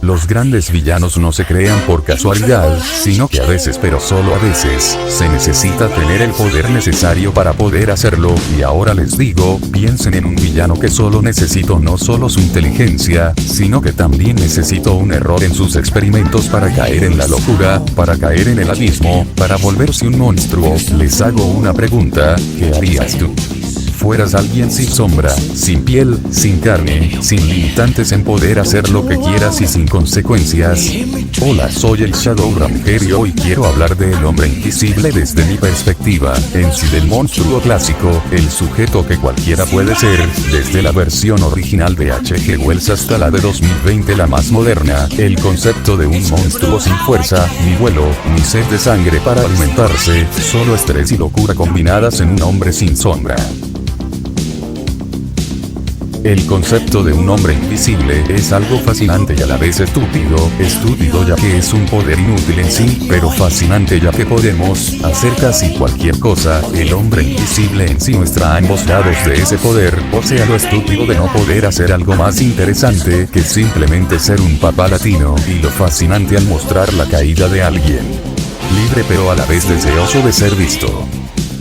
Los grandes villanos no se crean por casualidad, sino que a veces, pero solo a veces, se necesita tener el poder necesario para poder hacerlo. Y ahora les digo, piensen en un villano que solo necesitó no solo su inteligencia, sino que también necesitó un error en sus experimentos para caer en la locura, para caer en el abismo, para volverse un monstruo. Les hago una pregunta, ¿qué harías tú? Fueras alguien sin sombra, sin piel, sin carne, sin limitantes en poder hacer lo que quieras y sin consecuencias. Hola, soy el Shadow Ranger y hoy quiero hablar del hombre invisible desde mi perspectiva, en sí del monstruo clásico, el sujeto que cualquiera puede ser, desde la versión original de H.G. Wells hasta la de 2020 la más moderna, el concepto de un monstruo sin fuerza, ni vuelo, ni sed de sangre para alimentarse, solo estrés y locura combinadas en un hombre sin sombra. El concepto de un hombre invisible es algo fascinante y a la vez estúpido ya que es un poder inútil en sí, pero fascinante ya que podemos hacer casi cualquier cosa. El hombre invisible en sí muestra ambos lados de ese poder, o sea lo estúpido de no poder hacer algo más interesante que simplemente ser un papá latino, y lo fascinante al mostrar la caída de alguien libre pero a la vez deseoso de ser visto,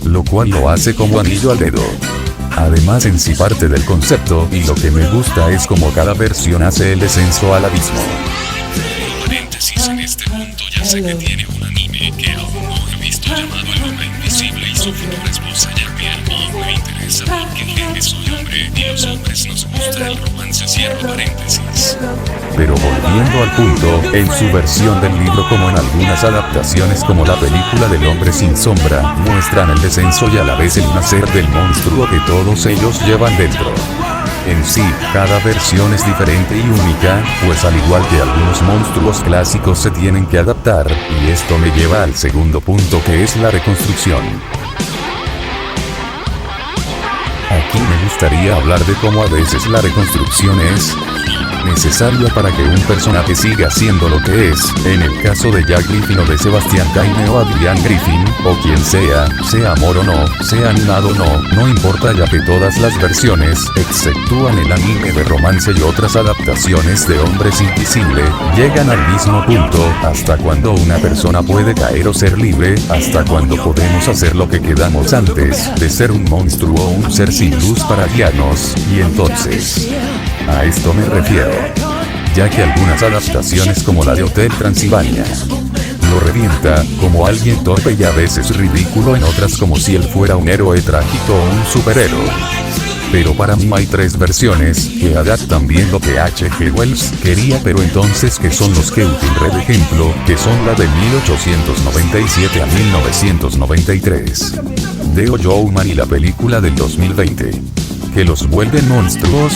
lo cual lo hace como anillo al dedo. Además en sí parte del concepto, y lo que me gusta es como cada versión hace el descenso al abismo. Paréntesis, en este punto ya sé que tiene un anime que aún no he visto llamado El Hombre Invisible y su futura esposa Javier, y me interesa porque soy hombre y los hombres nos gusta el romance, cierro paréntesis. Pero volviendo al punto, en su versión del libro como en algunas adaptaciones como la película del hombre sin sombra, muestran el descenso y a la vez el nacer del monstruo que todos ellos llevan dentro. En sí, cada versión es diferente y única, pues al igual que algunos monstruos clásicos se tienen que adaptar, y esto me lleva al segundo punto que es la reconstrucción. Aquí me gustaría hablar de cómo a veces la reconstrucción es necesaria para que un personaje siga siendo lo que es. En el caso de Jack Griffin o de Sebastian Caine o Adrian Griffin, o quien sea amor o no, sea animado o no, no importa ya que todas las versiones, exceptúan el anime de romance y otras adaptaciones de Hombres Invisible, llegan al mismo punto, hasta cuando una persona puede caer o ser libre, hasta cuando podemos hacer lo que quedamos antes, de ser un monstruo o un ser sin luz para guiarnos, y entonces a esto me refiero, ya que algunas adaptaciones como la de Hotel Transilvania lo revienta como alguien torpe y a veces ridículo, en otras como si él fuera un héroe trágico o un superhéroe. Pero para mí hay tres versiones que adaptan bien lo que H.G. Wells quería, pero entonces que son los que utilizaré de ejemplo, que son la de 1897 a 1993, de O. Man y la película del 2020, que los vuelven monstruos.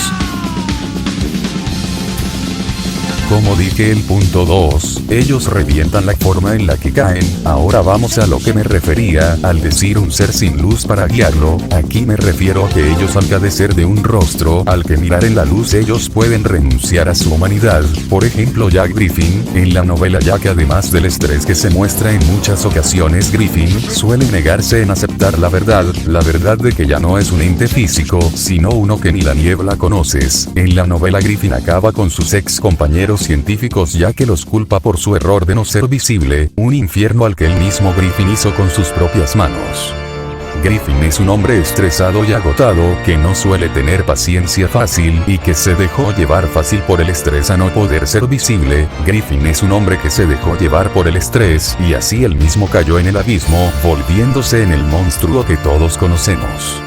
Como dije el punto 2, ellos revientan la forma en la que caen. Ahora vamos a lo que me refería, al decir un ser sin luz para guiarlo. Aquí me refiero a que ellos al carecer de un rostro, al que mirar en la luz ellos pueden renunciar a su humanidad. Por ejemplo Jack Griffin, en la novela Jack, además del estrés que se muestra en muchas ocasiones, Griffin suele negarse en aceptar la verdad de que ya no es un ente físico, sino uno que ni la niebla conoces. En la novela Griffin acaba con sus ex compañeros científicos ya que los culpa por su error de no ser visible, un infierno al que el mismo Griffin hizo con sus propias manos. Griffin es un hombre estresado y agotado, que no suele tener paciencia fácil y que se dejó llevar fácil por el estrés a no poder ser visible. Griffin es un hombre que se dejó llevar por el estrés y así él mismo cayó en el abismo, volviéndose en el monstruo que todos conocemos.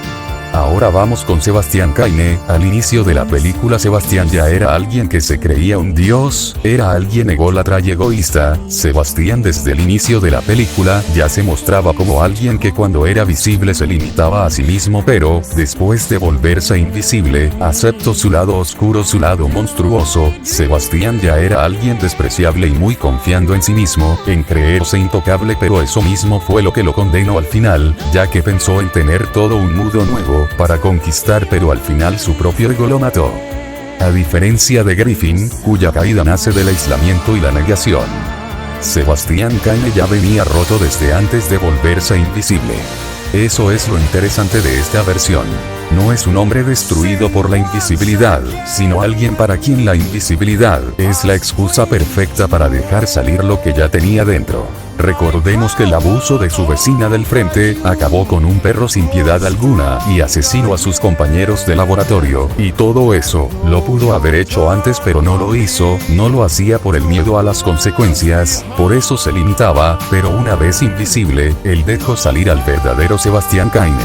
Ahora vamos con Sebastian Caine. Al inicio de la película Sebastian ya era alguien que se creía un dios, era alguien ególatra y egoísta. Sebastian desde el inicio de la película ya se mostraba como alguien que cuando era visible se limitaba a sí mismo, pero después de volverse invisible, aceptó su lado oscuro, su lado monstruoso. Sebastian ya era alguien despreciable y muy confiando en sí mismo, en creerse intocable, pero eso mismo fue lo que lo condenó al final, ya que pensó en tener todo un mundo nuevo para conquistar, pero al final su propio ego lo mató. A diferencia de Griffin, cuya caída nace del aislamiento y la negación, Sebastian Caine ya venía roto desde antes de volverse invisible. Eso es lo interesante de esta versión. No es un hombre destruido por la invisibilidad, sino alguien para quien la invisibilidad es la excusa perfecta para dejar salir lo que ya tenía dentro. Recordemos que el abuso de su vecina del frente acabó con un perro sin piedad alguna y asesinó a sus compañeros de laboratorio, y todo eso lo pudo haber hecho antes, pero no lo hizo, no lo hacía por el miedo a las consecuencias, por eso se limitaba, pero una vez invisible, él dejó salir al verdadero Sebastian Caine.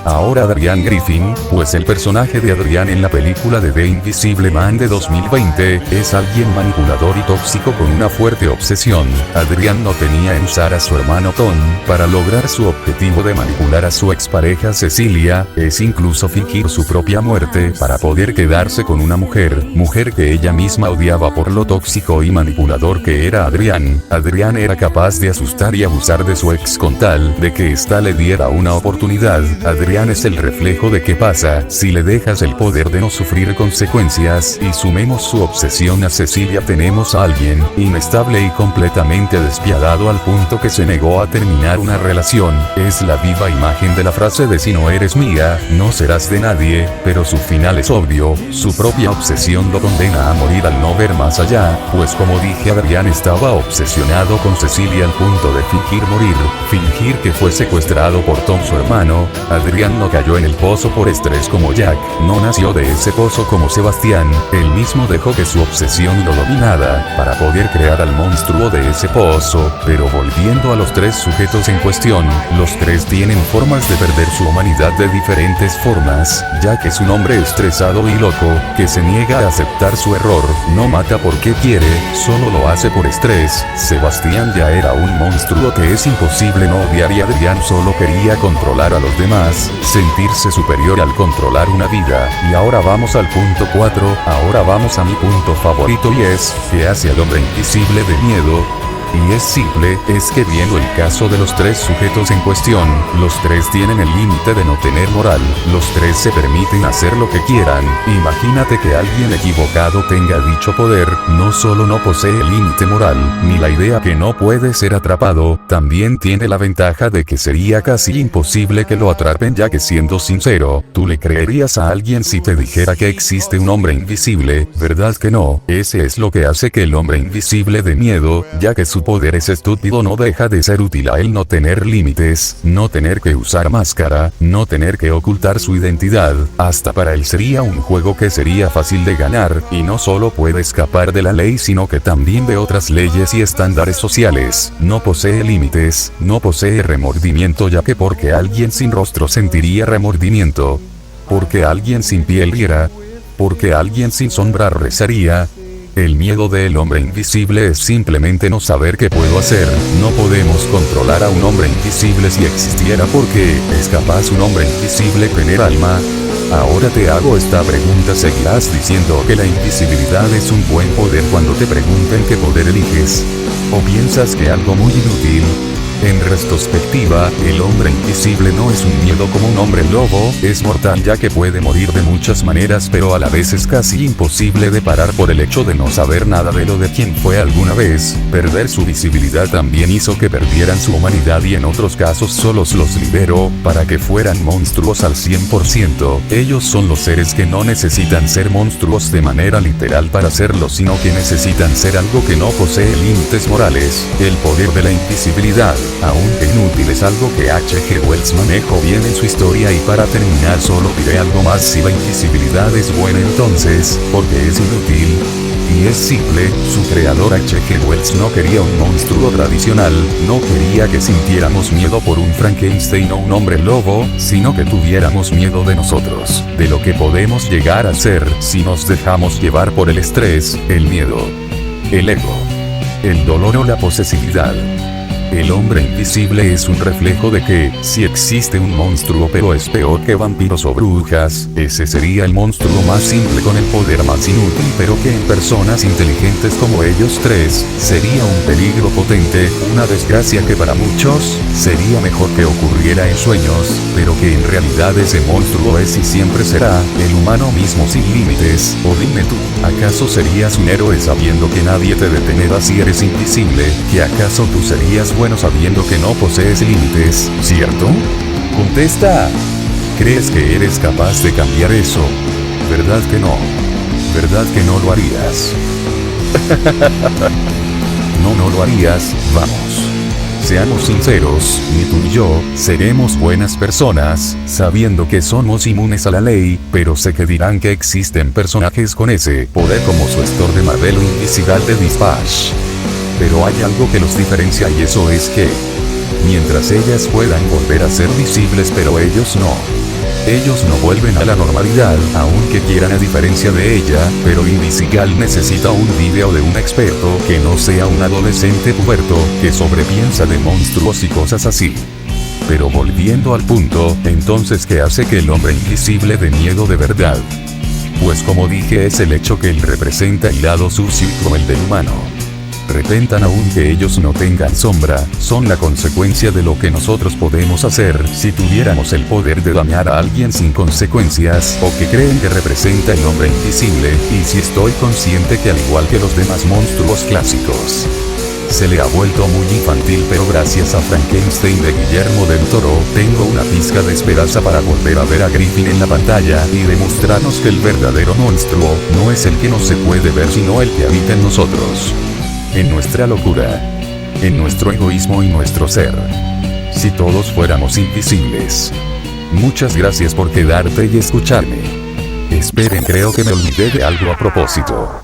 Ahora Adrian Griffin, pues el personaje de Adrian en la película de The Invisible Man de 2020, es alguien manipulador y tóxico con una fuerte obsesión. Adrian no tenía en usar a su hermano Tom para lograr su objetivo de manipular a su expareja Cecilia, es incluso fingir su propia muerte para poder quedarse con una mujer que ella misma odiaba por lo tóxico y manipulador que era Adrian. Adrian era capaz de asustar y abusar de su ex con tal de que ésta le diera una oportunidad. Adrian es el reflejo de qué pasa si le dejas el poder de no sufrir consecuencias, y sumemos su obsesión a Cecilia, tenemos a alguien inestable y completamente despiadado al punto que se negó a terminar una relación. Es la viva imagen de la frase de si no eres mía, no serás de nadie, pero su final es obvio, su propia obsesión lo condena a morir al no ver más allá, pues como dije, Adrian estaba obsesionado con Cecilia al punto de fingir morir, fingir que fue secuestrado por Tom su hermano. Adrian no cayó en el pozo por estrés como Jack, no nació de ese pozo como Sebastián, él mismo dejó que su obsesión lo dominara, para poder crear al monstruo de ese pozo. Pero volviendo a los tres sujetos en cuestión, los tres tienen formas de perder su humanidad de diferentes formas. Jack es un hombre estresado y loco, que se niega a aceptar su error, no mata porque quiere, solo lo hace por estrés. Sebastián ya era un monstruo que es imposible no odiar, y Adrian solo quería controlar a los demás, sentirse superior al controlar una vida. Y ahora vamos al punto 4, ahora vamos a mi punto favorito, y es, ¿qué hace al hombre invisible de miedo? Y es simple, es que viendo el caso de los tres sujetos en cuestión, los tres tienen el límite de no tener moral, los tres se permiten hacer lo que quieran. Imagínate que alguien equivocado tenga dicho poder, no solo no posee el límite moral, ni la idea que no puede ser atrapado, también tiene la ventaja de que sería casi imposible que lo atrapen, ya que siendo sincero, ¿tú le creerías a alguien si te dijera que existe un hombre invisible? ¿Verdad que no? Ese es lo que hace que el hombre invisible dé miedo, ya que su poder es estúpido, no deja de ser útil a él no tener límites, no tener que usar máscara, no tener que ocultar su identidad, hasta para él sería un juego que sería fácil de ganar, y no solo puede escapar de la ley sino que también de otras leyes y estándares sociales. No posee límites, no posee remordimiento, ya que porque alguien sin rostro sentiría remordimiento, porque alguien sin piel riera, porque alguien sin sombra rezaría. El miedo del hombre invisible es simplemente no saber qué puedo hacer. No podemos controlar a un hombre invisible si existiera, porque ¿es capaz un hombre invisible tener alma? Ahora te hago esta pregunta, ¿seguirás diciendo que la invisibilidad es un buen poder cuando te pregunten qué poder eliges? ¿O piensas que algo muy inútil? En retrospectiva, el hombre invisible no es un miedo como un hombre lobo, es mortal ya que puede morir de muchas maneras, pero a la vez es casi imposible de parar por el hecho de no saber nada de lo de quien fue alguna vez. Perder su visibilidad también hizo que perdieran su humanidad, y en otros casos solos los liberó, para que fueran monstruos al 100%. Ellos son los seres que no necesitan ser monstruos de manera literal para serlo, sino que necesitan ser algo que no posee límites morales. El poder de la invisibilidad, aunque inútil, es algo que H.G. Wells manejó bien en su historia. Y para terminar solo diré algo más: si la invisibilidad es buena, entonces, ¿por qué es inútil? Y es simple, su creador H.G. Wells no quería un monstruo tradicional, no quería que sintiéramos miedo por un Frankenstein o un hombre lobo, sino que tuviéramos miedo de nosotros, de lo que podemos llegar a ser si nos dejamos llevar por el estrés, el miedo, el ego, el dolor o la posesividad. El hombre invisible es un reflejo de que, si existe un monstruo pero es peor que vampiros o brujas, ese sería el monstruo más simple con el poder más inútil, pero que en personas inteligentes como ellos tres, sería un peligro potente, una desgracia que para muchos, sería mejor que ocurriera en sueños, pero que en realidad ese monstruo es y siempre será, el humano mismo sin límites. O dime tú, ¿acaso serías un héroe sabiendo que nadie te detendrá si eres invisible? ¿Que acaso tú serías bueno sabiendo que no posees límites, cierto? Contesta. ¿Crees que eres capaz de cambiar eso? ¿Verdad que no? ¿Verdad que no lo harías? No lo harías, vamos. Seamos sinceros, ni tú ni yo, seremos buenas personas, sabiendo que somos inmunes a la ley, pero sé que dirán que existen personajes con ese poder como su Thor de Marvel o Invisible de Dispatch. Pero hay algo que los diferencia y eso es que, mientras ellas puedan volver a ser visibles pero ellos no. Ellos no vuelven a la normalidad, aunque quieran a diferencia de ella, pero Invisible necesita un video de un experto que no sea un adolescente puberto que sobrepiensa de monstruos y cosas así. Pero volviendo al punto, entonces ¿qué hace que el hombre invisible dé miedo de verdad? Pues como dije es el hecho que él representa el lado sucio como el del humano. Repentan aunque ellos no tengan sombra, son la consecuencia de lo que nosotros podemos hacer si tuviéramos el poder de dañar a alguien sin consecuencias, o que creen que representa el hombre invisible, y si estoy consciente que al igual que los demás monstruos clásicos, se le ha vuelto muy infantil, pero gracias a Frankenstein de Guillermo del Toro, tengo una pizca de esperanza para volver a ver a Griffin en la pantalla y demostrarnos que el verdadero monstruo no es el que no se puede ver sino el que habita en nosotros. En nuestra locura, en nuestro egoísmo y nuestro ser. Si todos fuéramos invisibles. Muchas gracias por quedarte y escucharme. Esperen, creo que me olvidé de algo a propósito.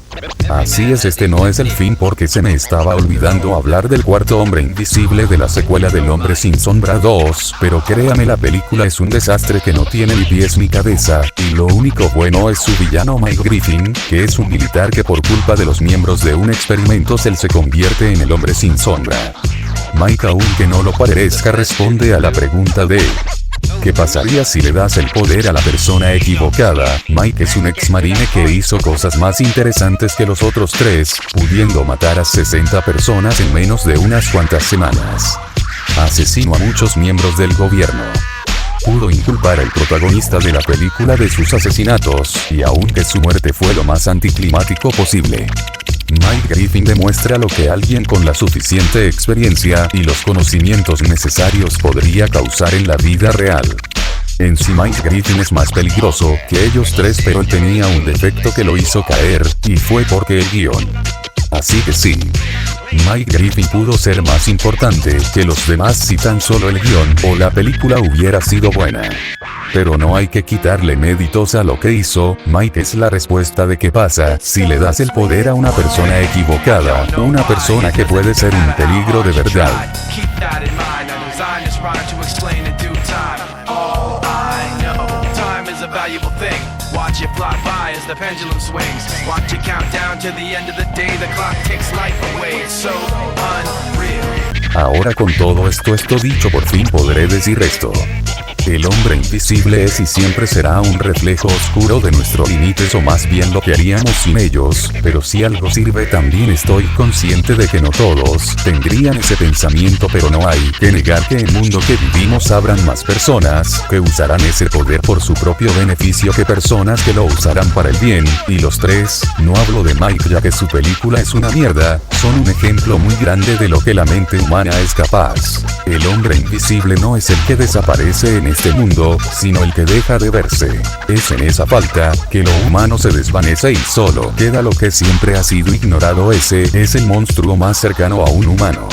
Así es, este no es el fin porque se me estaba olvidando hablar del cuarto hombre invisible de la secuela del Hombre sin Sombra 2, pero créame, la película es un desastre que no tiene ni pies ni cabeza, y lo único bueno es su villano Mike Griffin, que es un militar que por culpa de los miembros de un experimento se convierte en el Hombre sin Sombra. Mike, aunque no lo parezca, responde a la pregunta de ¿qué pasaría si le das el poder a la persona equivocada? Mike es un ex marine que hizo cosas más interesantes que los otros tres, pudiendo matar a 60 personas en menos de unas cuantas semanas. Asesinó a muchos miembros del gobierno. Pudo inculpar al protagonista de la película de sus asesinatos, y aunque su muerte fue lo más anticlimático posible, Mike Griffin demuestra lo que alguien con la suficiente experiencia y los conocimientos necesarios podría causar en la vida real. En sí Mike Griffin es más peligroso que ellos tres, pero él tenía un defecto que lo hizo caer, y fue porque el guión. Así que sí, Mike Griffin pudo ser más importante que los demás si tan solo el guión o la película hubiera sido buena. Pero no hay que quitarle méritos a lo que hizo. Mike es la respuesta de qué pasa si le das el poder a una persona equivocada, una persona que puede ser un peligro de verdad. Watch it fly by as the pendulum swings. Watch it count down to the end of the day. The clock takes life away. It's so unreal. Ahora con todo esto dicho, por fin podré decir esto. El hombre invisible es y siempre será un reflejo oscuro de nuestros límites, o más bien lo que haríamos sin ellos, pero si algo sirve también estoy consciente de que no todos tendrían ese pensamiento, pero no hay que negar que en el mundo que vivimos habrán más personas que usarán ese poder por su propio beneficio que personas que lo usarán para el bien, y los tres, no hablo de Mike ya que su película es una mierda, son un ejemplo muy grande de lo que la mente humana es capaz. El hombre invisible no es el que desaparece en este mundo, sino el que deja de verse. Es en esa falta que lo humano se desvanece y solo queda lo que siempre ha sido ignorado. Ese es el monstruo más cercano a un humano.